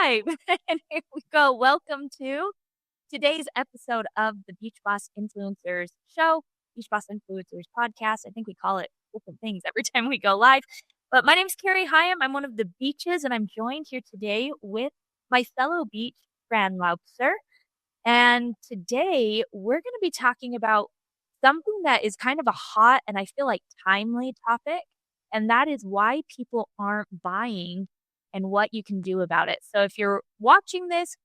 live. And here we go. Welcome to today's episode of the Beach Boss Influencers Show, Beach Boss Influencers Podcast. I think we call it different things every time we go live. But my name's Carrie Hyam. I'm one of the Beaches, and I'm joined here today with my fellow Beach, Fran Laubser. And today we're going to be talking about something that is kind of a hot and I feel like timely topic. And that is why people aren't buying and what you can do about it. So if you're watching this,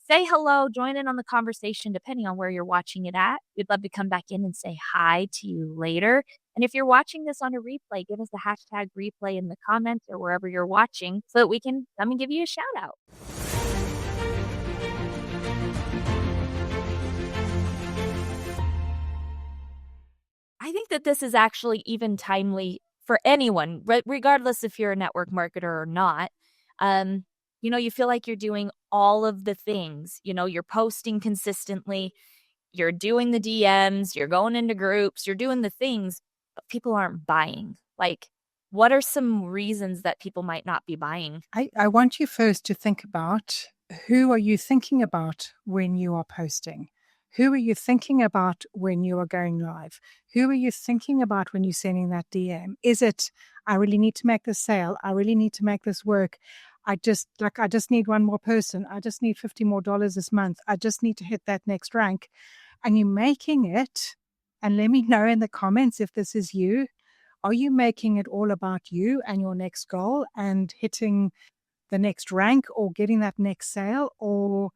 say hello, join in on the conversation, depending on where you're watching it at. We'd love to come back in and say hi to you later. And if you're watching this on a replay, give us the hashtag replay in the comments or wherever you're watching so that we can come and give you a shout out. I think that this is actually even timely for anyone, regardless if you're a network marketer or not. You feel like you're doing all of the things. You're posting consistently, you're doing the DMs, you're going into groups, you're doing the things, but people aren't buying. Like, what are some reasons that people might not be buying? I want you first to think about, who are you thinking about when you are posting? Who are you thinking about when you are going live? Who are you thinking about when you're sending that DM? Is it, I really need to make this sale. I really need to make this work. I just need one more person. I just need $50 more this month. I just need to hit that next rank. And you're making it, and let me know in the comments if this is you. Are you making it all about you and your next goal and hitting the next rank or getting that next sale or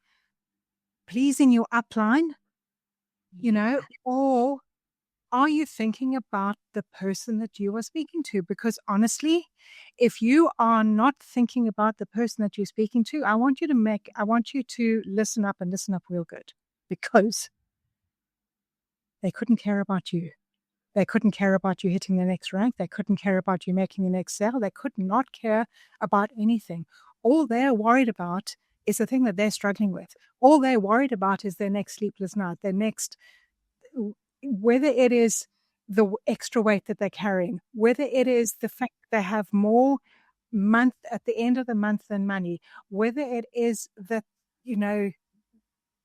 pleasing your upline? Or are you thinking about the person that you are speaking to? Because honestly, if you are not thinking about the person that you're speaking to, I want you to listen up real good, because they couldn't care about you. They couldn't care about you hitting the next rank. They couldn't care about you making the next sale. They could not care about anything. All they're worried about is the thing that they're struggling with. All they're worried about is their next sleepless night, whether it is the extra weight that they're carrying, whether it is the fact they have more month at the end of the month than money, whether it is that,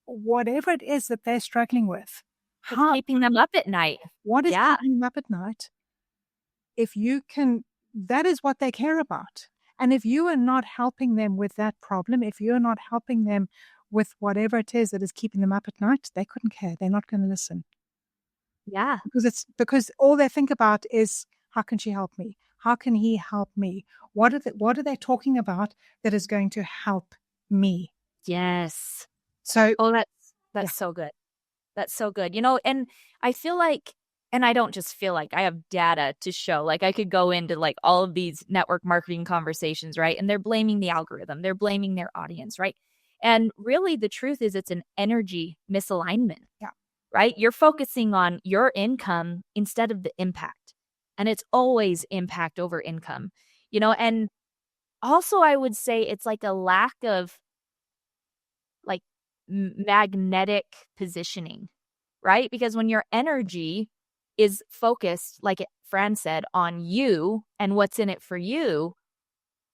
whatever it is that they're struggling with. Keeping them up at night. What is keeping them up at night? If you can, that is what they care about. And if you are not helping them with that problem, if you're not helping them with whatever it is that is keeping them up at night, they couldn't care. They're not going to listen. Yeah. Because all they think about is, how can she help me? How can he help me? What are they talking about that is going to help me? Yes. So that's so good. That's so good. And I feel like, and I don't just feel like, I have data to show, like I could go into like all of these network marketing conversations, right? And they're blaming the algorithm. They're blaming their audience, right? And really the truth is it's an energy misalignment. Yeah. Right? You're focusing on your income instead of the impact. And it's always impact over income, and also I would say it's like a lack of like magnetic positioning, right? Because when your energy is focused, like Fran said, on you and what's in it for you,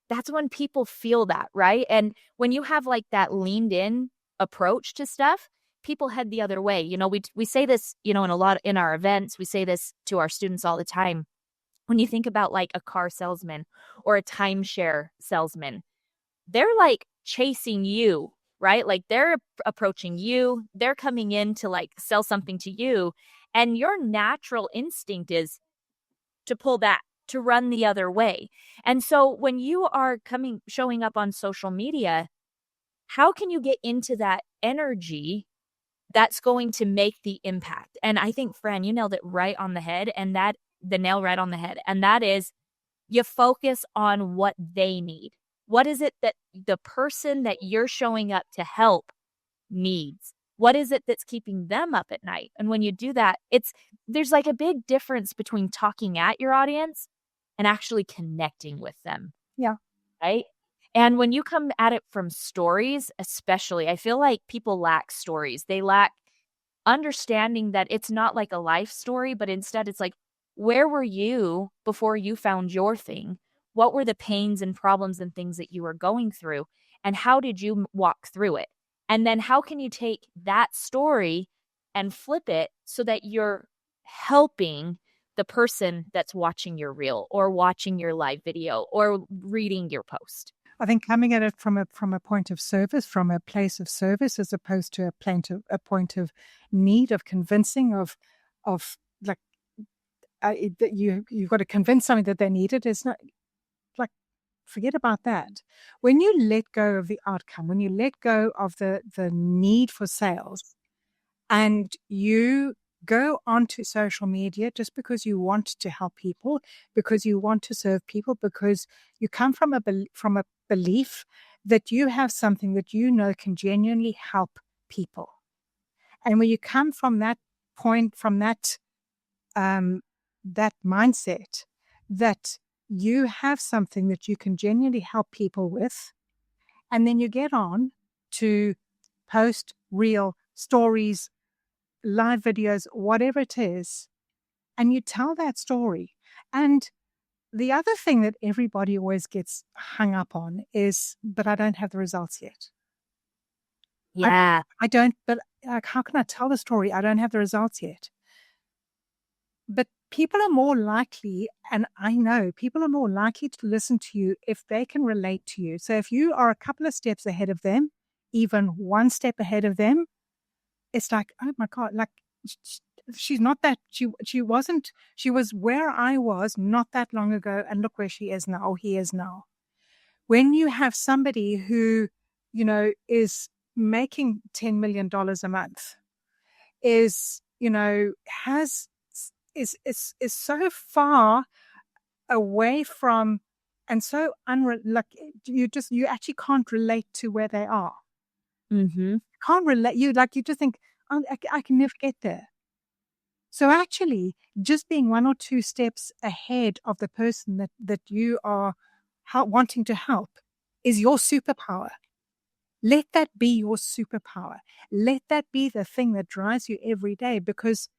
that's when people feel that, right? And when you have like that leaned in approach to stuff, people head the other way. We say this, in our events, we say this to our students all the time. When you think about like a car salesman or a timeshare salesman, they're like chasing you, right? Like they're approaching you, they're coming in to like sell something to you. And your natural instinct is to pull back, to run the other way. And so when you are showing up on social media, how can you get into that energy that's going to make the impact? And I think, Fran, you nailed it right on the head, and the nail right on the head. And that is, you focus on what they need. What is it that the person that you're showing up to help needs? What is it that's keeping them up at night? And when you do that, there's like a big difference between talking at your audience and actually connecting with them. Yeah. Right? And when you come at it from stories, especially, I feel like people lack stories. They lack understanding that it's not like a life story, but instead it's like, where were you before you found your thing? What were the pains and problems and things that you were going through? and how did you walk through it? And then how can you take that story and flip it so that you're helping the person that's watching your reel or watching your live video or reading your post? I think coming at it from a point of service, from a place of service, as opposed to a point of need, of convincing, of like that you've got to convince something that they need it. It's not like, forget about that. When you let go of the outcome, when you let go of the need for sales, and you go onto social media just because you want to help people, because you want to serve people, because you come from a belief that you have something that you know can genuinely help people. And when you come from that point, from that mindset that you have something that you can genuinely help people with, and then you get on to post real stories, live videos, whatever it is, and you tell that story. And the other thing that everybody always gets hung up on is, but I don't have the results yet. I, Yeah. I don't, but like, how can I tell the story? I don't have the results yet. But people are more likely, and I know people are more likely to listen to you if they can relate to you. So if you are a couple of steps ahead of them, even one step ahead of them, it's like, oh my God, like she's not that, she wasn't, she was where I was not that long ago, and look where she is now, or he is now. When you have somebody who, is making $10 million a month, is, has is so far away from, and so like you actually can't relate to where they are. Mm-hmm. Can't relate. You just think, oh, I can never get there. So actually, just being one or two steps ahead of the person that you are wanting to help is your superpower. Let that be your superpower. Let that be the thing that drives you every day, because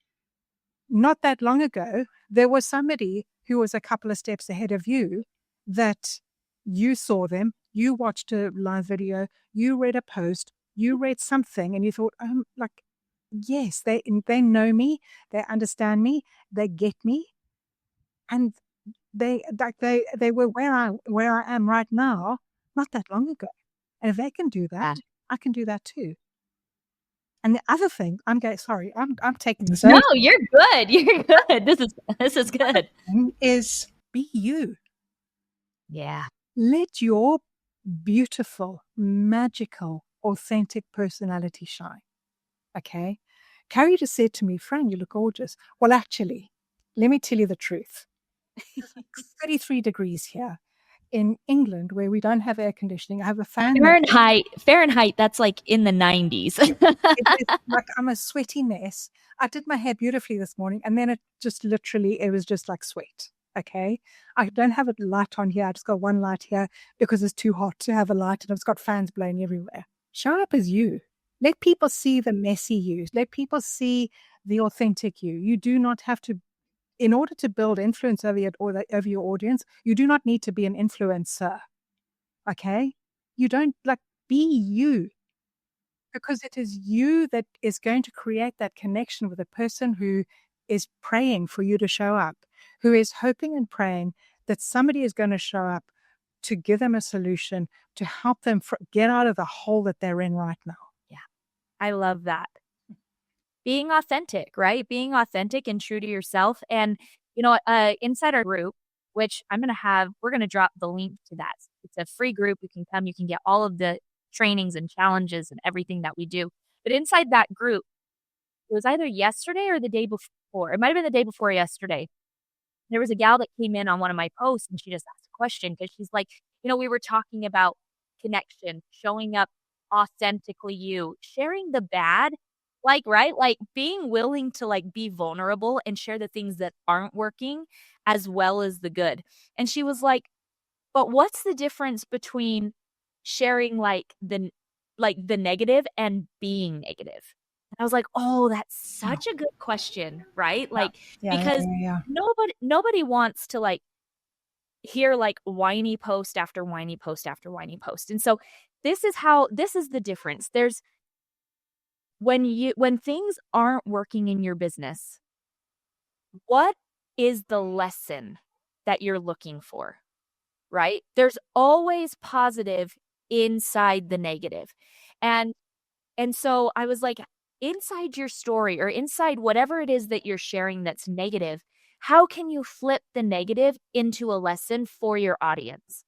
not that long ago, there was somebody who was a couple of steps ahead of you, that you saw them, you watched a live video, you read a post, you read something, and you thought, like, yes, they know me, they understand me, they get me, and they were where I am right now, not that long ago. And if they can do that, Yeah. I can do that too. And the other thing, sorry, I'm taking this No, over, you're good. You're good. This is good. is be you. Yeah. Let your beautiful, magical, authentic personality shine. Okay. Carrie just said to me, Fran, you look gorgeous. Well, actually, let me tell you the truth. It's like 33 degrees here in England, where we don't have air conditioning. I have a fan that Fahrenheit, that's like in the 90s. it is like I'm a sweaty mess. I did my hair beautifully this morning, and then it was just like sweat. Okay. I don't have a light on here. I just got one light here because it's too hot to have a light, and I've got fans blowing everywhere. Show up as you. Let people see the messy you. Let people see the authentic you. You do not have to, in order to build influence over your audience, you do not need to be an influencer. Okay. You don't, like, be you, because it is you that is going to create that connection with a person who is praying for you to show up, who is hoping and praying that somebody is going to show up to give them a solution, to help them get out of the hole that they're in right now. Yeah. I love that. Being authentic, right? Being authentic and true to yourself. And, inside our group, which we're going to drop the link to that. It's a free group. You can come, you can get all of the trainings and challenges and everything that we do. But inside that group, it was either yesterday or the day before. It might have been the day before yesterday. There was a gal that came in on one of my posts, and she just asked a question because she's like, we were talking about connection, showing up authentically, sharing the bad, like, right? Like being willing to like be vulnerable and share the things that aren't working as well as the good. And she was but what's the difference between sharing the negative and being negative? And I was like, "Oh, that's Yeah, such a good question," right? yeah, Like, yeah, yeah, because yeah, yeah. nobody wants to like hear like whiny post after whiny post after whiny post. And so this is the difference. There's when things aren't working in your business, what is the lesson that you're looking for, right? There's always positive inside the negative. And and so I was like, inside your story or inside whatever it is that you're sharing that's negative, how can you flip the negative into a lesson for your audience?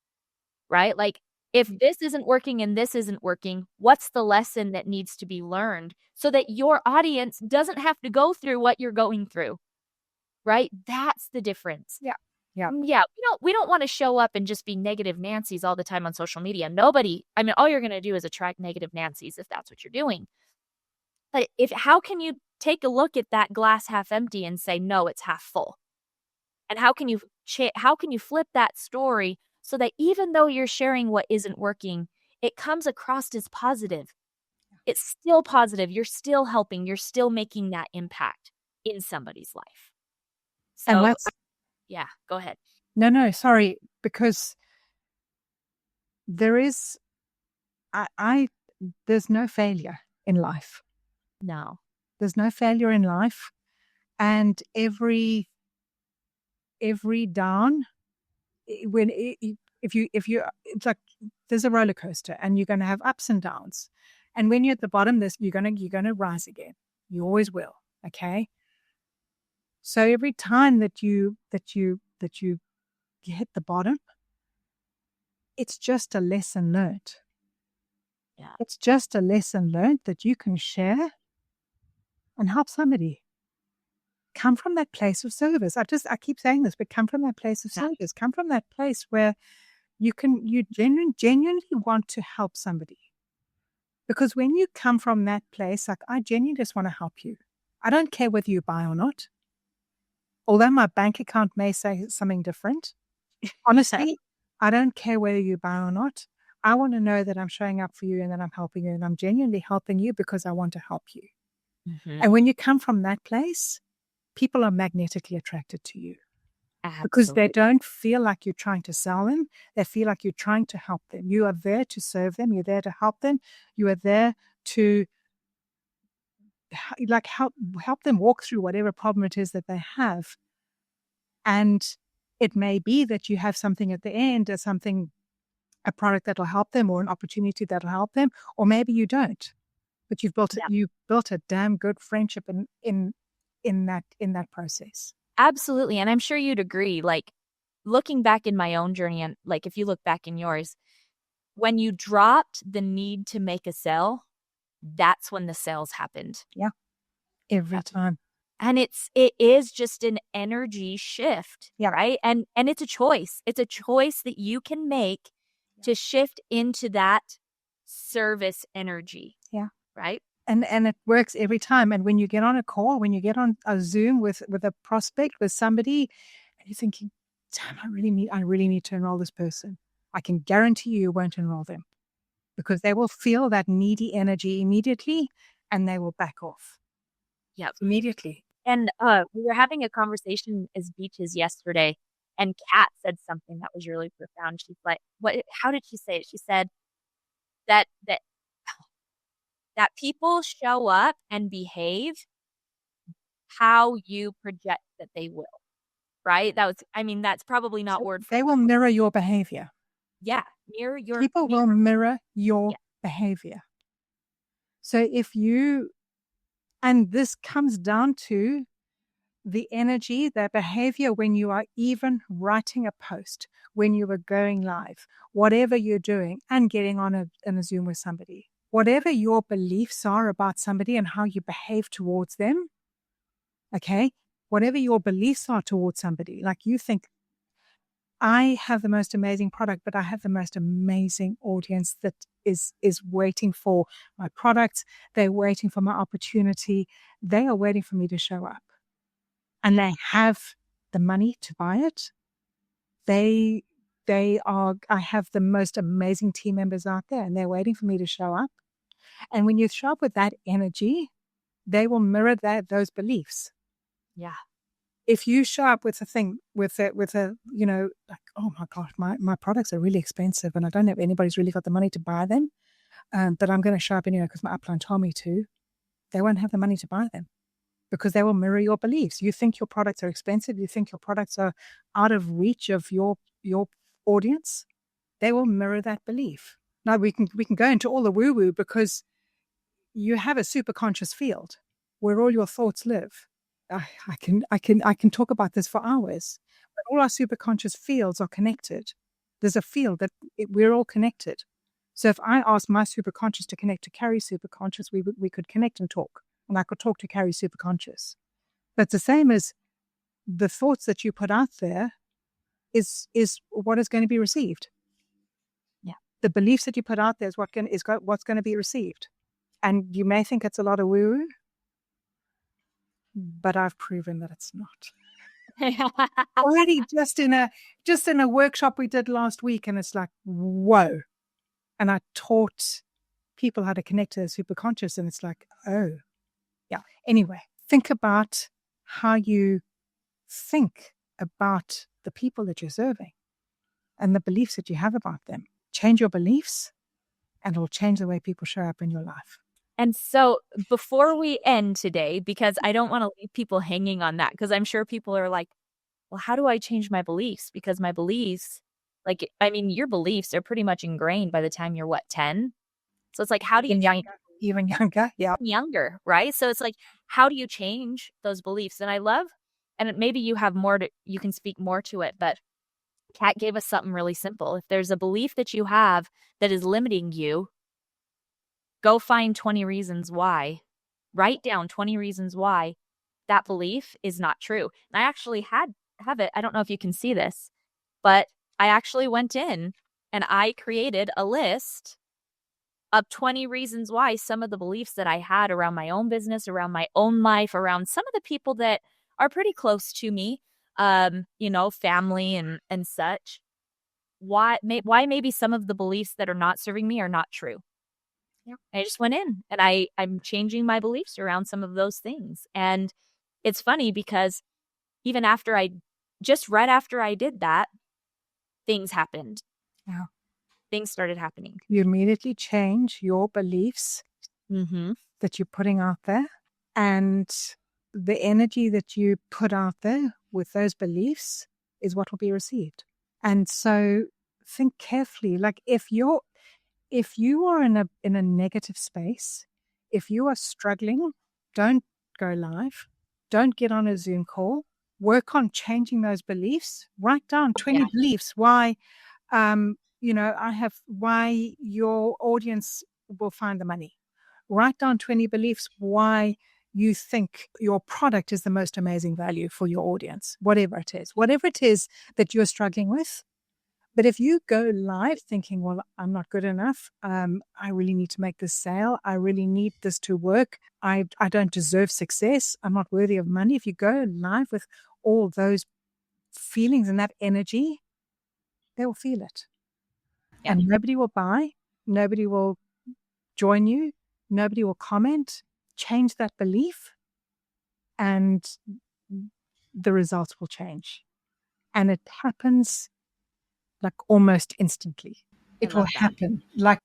Right? Like, if this isn't working and this isn't working, what's the lesson that needs to be learned so that your audience doesn't have to go through what you're going through? Right? That's the difference. Yeah. Yeah. Yeah, we don't wanna show up and just be negative Nancy's all the time on social media. Nobody I mean, all you're gonna do is attract negative Nancy's if that's what you're doing. But if how can you take a look at that glass half empty and say, "No, it's half full?" And how can you flip that story so that even though you're sharing what isn't working, it comes across as positive. It's still positive. You're still helping. You're still making that impact in somebody's life. And So, let's, yeah, go ahead. no, sorry, because there is, I there's no failure in life. No. There's no failure in life. And every down, when if you it's like there's a roller coaster and you're going to have ups and downs, and when you're at the bottom, this you're going to rise again. You always will. Okay. So every time that you hit the bottom, it's just a lesson learned. Yeah. It's just a lesson learned that you can share and help somebody. Come from that place of service. I keep saying this, but come from that place of Yeah. service. Come from that place where you genuinely want to help somebody. Because when you come from that place, like, I genuinely just want to help you. I don't care whether you buy or not. Although my bank account may say something different. Honestly, I don't care whether you buy or not. I want to know that I'm showing up for you and that I'm helping you and I'm genuinely helping you because I want to help you. Mhm. And when you come from that place, people are magnetically attracted to you because they Absolutely. don't feel like you're trying to sell them. They feel like you're trying to help them. You are there to serve them. You're there to help them. You are there to like help them walk through whatever problem it is that they have. And it may be that you have something at the end or something, a product that'll help them or an opportunity that'll help them, or maybe you don't. But Yeah. you've built a damn good friendship in that process. Absolutely, and I'm sure you'd agree, like, looking back in my own journey and, like, if you look back in yours, when you dropped the need to make a sale, that's when the sales happened. Yeah, every Yep. time. And it is just an energy shift, Yeah, right? And it's a choice. It's a choice that you can make to shift into that service energy, yeah. right? And it works every time. And when you get on a call, when you get on a Zoom with a prospect, with somebody, and you're thinking, damn, I really need to enroll this person. I can guarantee you won't enroll them because they will feel that needy energy immediately and they will back off Yep. immediately. And, we were having a conversation as beaches yesterday, and Kat said something that was really profound. She's like, "What? How did she say it?" She said that that people show up and behave how you project that they will. Right? That was, I mean, that's probably not So word for they will mirror your behavior. yeah, mirror your People mirror. will mirror your Yeah, behavior. So and this comes down to the energy, the behavior when you are even writing a post, when you are going live, whatever you're doing, and getting on in a Zoom with somebody. Whatever your beliefs are about somebody and how you behave towards them, okay? Whatever your beliefs are towards somebody, like you think, I have the most amazing product, but I have the most amazing audience that is waiting for my products. They're waiting for my opportunity. They are waiting for me to show up. And they have the money to buy it. They I have the most amazing team members out there and they're waiting for me to show up. And when you show up with that energy, they will mirror those beliefs. yeah, If you show up with a thing with a like, oh my gosh, my products are really expensive and I don't know if anybody's really got the money to buy them. but I'm going to show up anyway because my upline told me to, they won't have the money to buy them because they will mirror your beliefs. You think your products are expensive. You think your products are out of reach of your audience. They will mirror that belief. Now we can go into all the woo woo because you have a super conscious field where all your thoughts live. I can talk about this for hours. But all our super conscious fields are connected. There's a field that we're all connected. So if I ask my super conscious to connect to Carrie's super conscious, we could connect and talk, and I could talk to Carrie's super conscious. That's the same as the thoughts that you put out there is what is going to be received. Yeah, the beliefs that you put out there is what's going to be received. And you may think it's a lot of woo-woo, but I've proven that it's not. Already just in a workshop we did last week, and it's like, whoa. And I taught people how to connect to their superconscious, and it's like, oh, yeah. Anyway, think about how you think about the people that you're serving and the beliefs that you have about them. Change your beliefs, and it'll change the way people show up in your life. And so before we end today, because I don't want to leave people hanging on that, because I'm sure people are like, well, how do I change my beliefs? Because my beliefs, like, I mean, your beliefs are pretty much ingrained by the time you're 10? So it's like, how do you even younger? Yeah. Younger, right? So it's like, how do you change those beliefs? And I love, and maybe you have more you can speak more to it, but Kat gave us something really simple. If there's a belief that you have that is limiting you, go find 20 reasons why. Write down 20 reasons why that belief is not true. And I actually have it. I don't know if you can see this, but I actually went in and I created a list of 20 reasons why some of the beliefs that I had around my own business, around my own life, around some of the people that are pretty close to me, family and such, why maybe some of the beliefs that are not serving me are not true. Yeah. I just went in and I'm changing my beliefs around some of those things. And it's funny because even right after I did that, things happened. Yeah. Things started happening. You immediately change your beliefs that you're putting out there, and the energy that you put out there with those beliefs is what will be received. And so think carefully, like if you are in a negative space, if you are struggling, don't go live, don't get on a Zoom call, work on changing those beliefs. Write down 20 beliefs why why your audience will find the money. Write down 20 beliefs why you think your product is the most amazing value for your audience, whatever it is that you're struggling with. But if you go live thinking, well, I'm not good enough, I really need to make this sale, I really need this to work, I don't deserve success, I'm not worthy of money. If you go live with all those feelings and that energy, they will feel it. Yeah. And nobody will buy, nobody will join you, nobody will comment. Change that belief, and the results will change. And it happens like almost instantly. It will happen. Like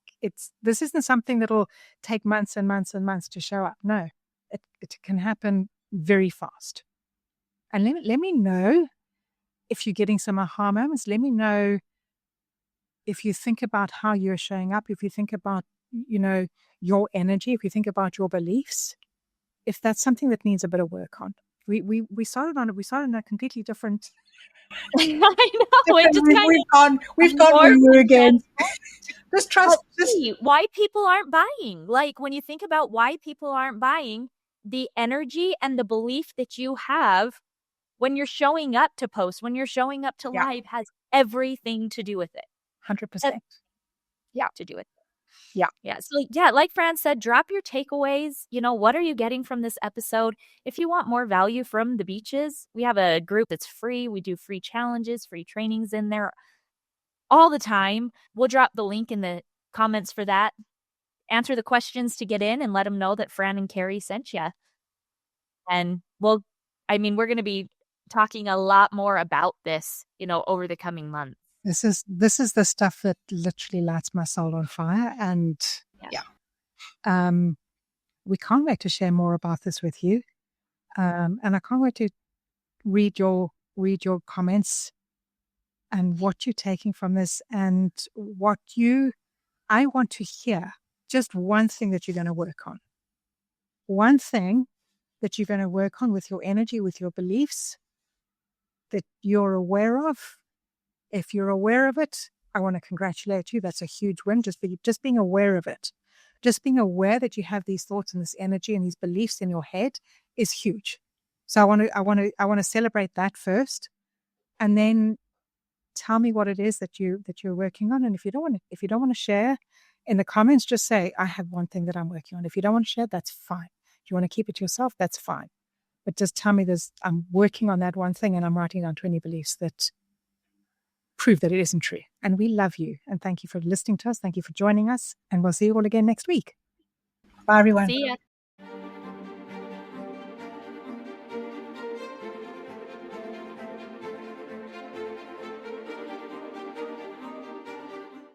this isn't something that will take months and months and months to show up. No, it can happen very fast. And let me know if you're getting some aha moments. Let me know if you think about how you're showing up, if you think about, your energy, if you think about your beliefs, if that's something that needs a bit of work on. We started on it. We started in a completely different. I know. It just we've gone woo again. Just trust. Why people aren't buying? Like when you think about why people aren't buying, the energy and the belief that you have when you're showing up to post, when you're showing up to live, has everything to do with it. 100%. Yeah, to do it. Yeah. Yeah. So yeah, like Fran said, drop your takeaways. What are you getting from this episode? If you want more value from the beaches, we have a group that's free. We do free challenges, free trainings in there all the time. We'll drop the link in the comments for that. Answer the questions to get in and let them know that Fran and Carrie sent you. And we're going to be talking a lot more about this, over the coming months. This is the stuff that literally lights my soul on fire. And Yeah. Um, we can't wait to share more about this with you. And I can't wait to read your comments and what you're taking from this and what I want to hear just one thing that you're going to work on. One thing that you're going to work on with your energy, with your beliefs that you're aware of. If you're aware of it, I want to congratulate you. That's a huge win. Just being aware of it. Just being aware that you have these thoughts and this energy and these beliefs in your head is huge. So I want to celebrate that first, and then tell me what it is that you're working on. And if you don't want to share in the comments, just say I have one thing that I'm working on. If you don't want to share, that's fine. If you want to keep it to yourself, that's fine. But just tell me I'm working on that one thing and I'm writing down 20 beliefs that prove that it isn't true. And we love you. And thank you for listening to us. Thank you for joining us. And we'll see you all again next week. Bye, everyone. See ya.